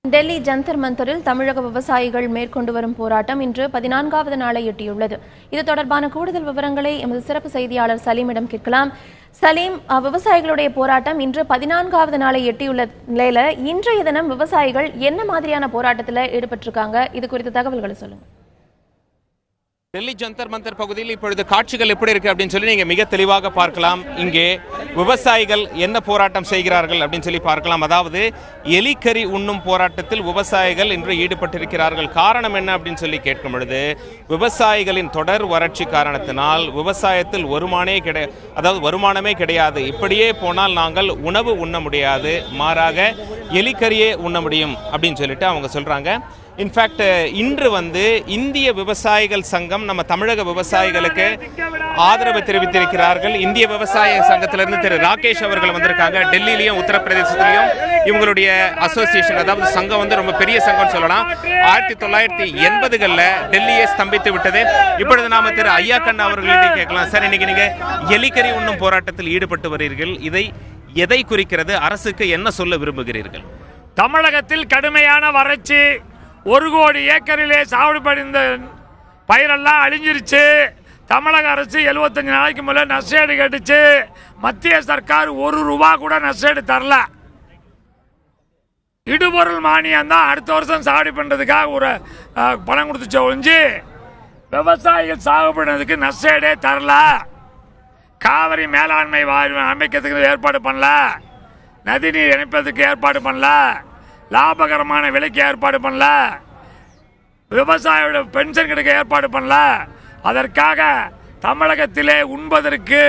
டெல்லி ஜந்தர் மந்தரில் தமிழக விவசாயிகள் மேற்கொண்டு வரும் போராட்டம் இன்று 14வது நாளை எட்டியுள்ளது. இது தொடர்பான கூடுதல் விவரங்களை எமது சிறப்பு செய்தியாளர் சலீமிடம் கேட்கலாம். சலீம், விவசாயிகளுடைய போராட்டம் இன்று 14வது நாளை எட்டியுள்ள நிலையில இன்றைய தினம் விவசாயிகள் என்ன மாதிரியான போராட்டத்தில் ஈடுபட்டிருக்காங்க? இது குறித்த தகவல்களை சொல்லுங்க. டெல்லி ஜந்தர் மந்தர் பகுதியில் இப்பொழுது காட்சிகள் எப்படி இருக்கு அப்படின்னு சொல்லி நீங்க மிக தெளிவாக பார்க்கலாம். இங்கே விவசாயிகள் என்ன போராட்டம் செய்கிறார்கள் அப்படின்னு சொல்லி பார்க்கலாம். அதாவது எலிக்கறி உண்ணும் போராட்டத்தில் விவசாயிகள் இன்று ஈடுபட்டிருக்கிறார்கள். காரணம் என்ன அப்படின்னு சொல்லி கேட்கும் பொழுது, விவசாயிகளின் தொடர் வறட்சி காரணத்தினால் விவசாயத்தில் வருமானமே கிடையாது. இப்படியே போனால் நாங்கள் உணவு உண்ண முடியாது, மாறாக எலிக்கறியே உண்ண முடியும் அப்படின்னு சொல்லிட்டு அவங்க சொல்றாங்க. இன்ஃபேக்ட் இன்று இந்திய விவசாயிகள் சங்கம் நம்ம தமிழக விவசாயிகளுக்கு ஆதரவு தெரிவித்திருக்கிறார்கள். இந்திய விவசாய சங்கத்திலிருந்து திரு ராகேஷ் அவர்கள் வந்திருக்காங்க. டெல்லியிலையும் உத்தரப்பிரதேசத்திலையும் இவங்களுடைய அசோசியேஷன், அதாவது சங்கம் ரொம்ப பெரிய சங்கம் சொல்லலாம். 1980களில் டெல்லியை ஸ்தம்பித்து விட்டது. இப்பொழுது நாம திரு ஐயா கண்ணா அவர்களிடம் கேட்கலாம். சார், இன்னைக்கு நீங்க எலிக்கறி உண்ணும் போராட்டத்தில் ஈடுபட்டு வருகிறீர்கள். இதை எதை குறிக்கிறது? அரசுக்கு என்ன சொல்ல விரும்புகிறீர்கள்? தமிழகத்தில் கடுமையான வறட்சி, 1 கோடி ஏக்கரிலே சாகுபடி படிந்த பயிரெல்லாம் அழிஞ்சிருச்சு. தமிழக அரசு 75 நாளைக்கு மேலே நஷ்டஈடு கேட்டுச்சு. மத்திய சர்க்கார் 1 ரூபா கூட நஷ்டஈடு தரல. இடுபொருள் மானியம் தான் அடுத்த வருஷம் சாகுபடி பண்ணுறதுக்காக ஒரு பணம் கொடுத்துச்சு ஒழிஞ்சு விவசாயிகள் சாகுபடிக்கு நஷ்டஈடே தரல. காவிரி மேலாண்மை அமைக்கிறதுக்கு ஏற்பாடு பண்ணல, நதிநீர் இணைப்பதற்கு ஏற்பாடு பண்ணல, லாபகரமான விலைக்கு ஏற்பாடு பண்ணல, விவசாயியோட பென்ஷன் கிடைக்க ஏற்பாடு பண்ணல. அதற்காக தமிழகத்திலே உண்பதற்கு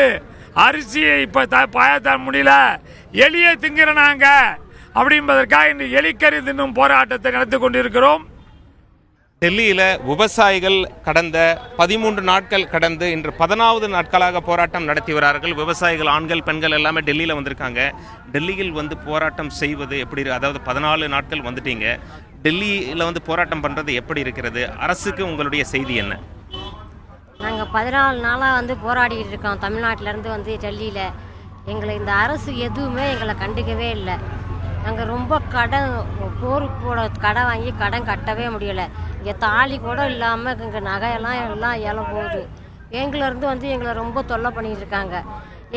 அரிசியை இப்ப தர முடியல, எலியை திங்கிறனாங்க அப்படின்பதற்காக இந்த எலிக்கறி தின்னும் போராட்டத்தை நடத்தி கொண்டிருக்கிறோம். டெல்லியில் விவசாயிகள் கடந்த 13 நாட்கள் கடந்து இன்று 10வது நாட்களாக போராட்டம் நடத்தி வரார்கள். விவசாயிகள் ஆண்கள் பெண்கள் எல்லாமே டெல்லியில் வந்திருக்காங்க. டெல்லியில் போராட்டம் செய்வது எப்படி? அதாவது 14 நாட்கள் வந்துட்டீங்க, டெல்லியில் போராட்டம் பண்ணுறது எப்படி இருக்கிறது? அரசுக்கு உங்களுடைய செய்தி என்ன? நாங்கள் 14 நாளாக போராடிக்கிட்டு இருக்கோம். தமிழ்நாட்டிலேருந்து டெல்லியில் எங்களை இந்த அரசு எதுவுமே எங்களை கண்டுக்கவே இல்லை. நாங்கள் ரொம்ப போருக்கூட கடை வாங்கி கடன் கட்டவே முடியலை. இங்கே தாலி கூட இல்லாமல் இங்கே நகையெல்லாம் ஏலம் போகுது. எங்கள்லேருந்து எங்களை ரொம்ப தொல்லை பண்ணிகிட்டு இருக்காங்க.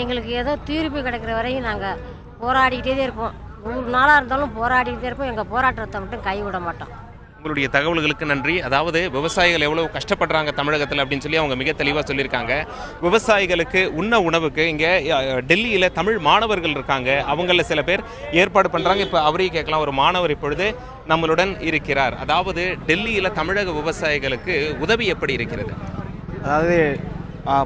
எங்களுக்கு ஏதோ தீர்ப்பு கிடைக்கிற வரையும் நாங்கள் போராடிக்கிட்டே இருப்போம். 100 நாளாக இருந்தாலும் போராடிக்கிட்டே இருப்போம். எங்கள் போராட்டத்தை மட்டும் கைவிட மாட்டோம். உங்களுடைய தகவல்களுக்கு நன்றி. அதாவது விவசாயிகள் எவ்வளவு கஷ்டப்படுறாங்க தமிழகத்தில் அப்படின்னு சொல்லி அவங்க மிக தெளிவாக சொல்லியிருக்காங்க. விவசாயிகளுக்கு உணவுக்கு இங்கே டெல்லியில் தமிழ் மாணவர்கள் இருக்காங்க. அவங்கள சில பேர் ஏற்பாடு பண்ணுறாங்க. இப்போ அவரையும் கேட்கலாம். ஒரு மாணவர் இப்பொழுது நம்மளுடன் இருக்கிறார். அதாவது டெல்லியில் தமிழக விவசாயிகளுக்கு உதவி எப்படி இருக்கிறது? அதாவது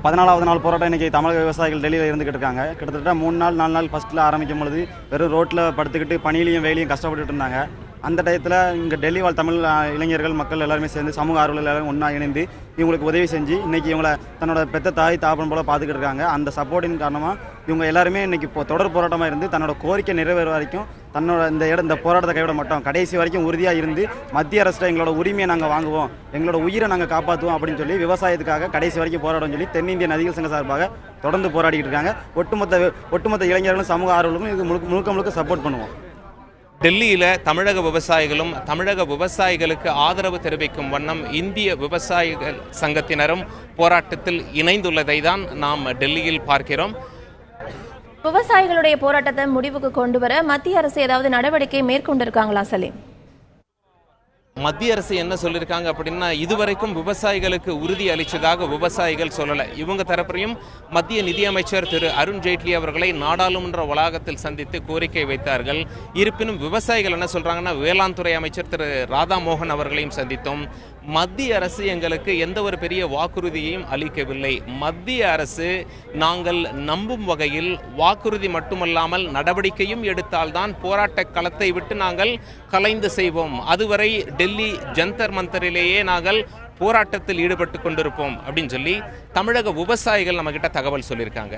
14வது நாள் போராட்டம் இன்றைக்கி தமிழக விவசாயிகள் டெல்லியில் இருந்துக்கிட்டு இருக்காங்க. கிட்டத்தட்ட 3 நாள் 4 நாள் ஃபஸ்ட்டில் ஆரம்பிக்கும் பொழுது வெறும் ரோட்டில் படுத்துக்கிட்டு பனியிலையும் வெயிலையும் கஷ்டப்பட்டுட்டு இருந்தாங்க. அந்த டயத்தில் இங்கே டெல்லி வாழ் தமிழ் இளைஞர்கள் மக்கள் எல்லாருமே சேர்ந்து சமூக ஆர்வலர்கள் எல்லாரும் ஒன்றா இணைந்து இவங்களுக்கு உதவி செஞ்சு இன்றைக்கி இவங்களை தன்னோட பெத்த தாய் தாப்பன் போல் பார்த்துக்கிட்டு இருக்காங்க. அந்த சப்போர்ட்டின் காரணமாக இவங்க எல்லாருமே இன்றைக்கி இப்போ தொடர் போராட்டமாக இருந்து தன்னோட கோரிக்கை நிறைவேற வரைக்கும் தன்னோட இந்த போராட்டத்தை கைவிட மாட்டோம், கடைசி வரைக்கும் உறுதியாக இருந்து மத்திய அரசில் எங்களோட உரிமையை நாங்கள் வாங்குவோம், எங்களோட உயிரை நாங்கள் காப்பாற்றுவோம் அப்படின்னு சொல்லி விவசாயத்துக்காக கடைசி வரைக்கும் போராடும் சொல்லி தென்னிந்திய நதிகள் சங்க சார்பாக தொடர்ந்து போராடிக்கிட்டு இருக்காங்க. ஒட்டுமொத்த இளைஞர்களும் சமூக ஆர்வலர்களும் இது முழுக்க சப்போர்ட் பண்ணுவோம். டெல்லியில் தமிழக விவசாயிகளும் தமிழக விவசாயிகளுக்கு ஆதரவு தெரிவிக்கும் வண்ணம் இந்திய விவசாயிகள் சங்கத்தினரும் போராட்டத்தில் இணைந்துள்ளதை தான் நாம் டெல்லியில் பார்க்கிறோம். விவசாயிகளுடைய போராட்டத்தை முடிவுக்கு கொண்டு வர மத்திய அரசு ஏதாவது நடவடிக்கை மேற்கொண்டிருக்காங்களா சலீம்? மத்திய அரசு என்ன சொல்லியிருக்காங்க அப்படின்னா, இதுவரைக்கும் விவசாயிகளுக்கு உறுதி அளித்ததாக விவசாயிகள் சொல்லலை. இவங்க தரப்பையும் மத்திய நிதியமைச்சர் திரு அருண் ஜேட்லி அவர்களை நாடாளுமன்ற வளாகத்தில் சந்தித்து கோரிக்கை வைத்தார்கள். இருப்பினும் விவசாயிகள் என்ன சொல்றாங்கன்னா, வேளாண் துறை அமைச்சர் திரு ராதா மோகன் அவர்களையும் சந்தித்தோம். மத்திய அரசு எங்களுக்கு எந்த ஒரு பெரிய வாக்குறுதியையும் அளிக்கவில்லை. மத்திய அரசு நாங்கள் நம்பும் வகையில் வாக்குறுதி மட்டுமல்லாமல் நடவடிக்கையும் எடுத்தால்தான் போராட்ட களத்தை விட்டு நாங்கள் கலைந்து செய்வோம். அதுவரை டெல்லி ஜந்தர் மந்தரிலேயே நாங்கள் போராட்டத்தில் ஈடுபட்டு கொண்டிருப்போம் அப்படின்னு சொல்லி தமிழக விவசாயிகள் நம்ம கிட்ட தகவல் சொல்லியிருக்காங்க.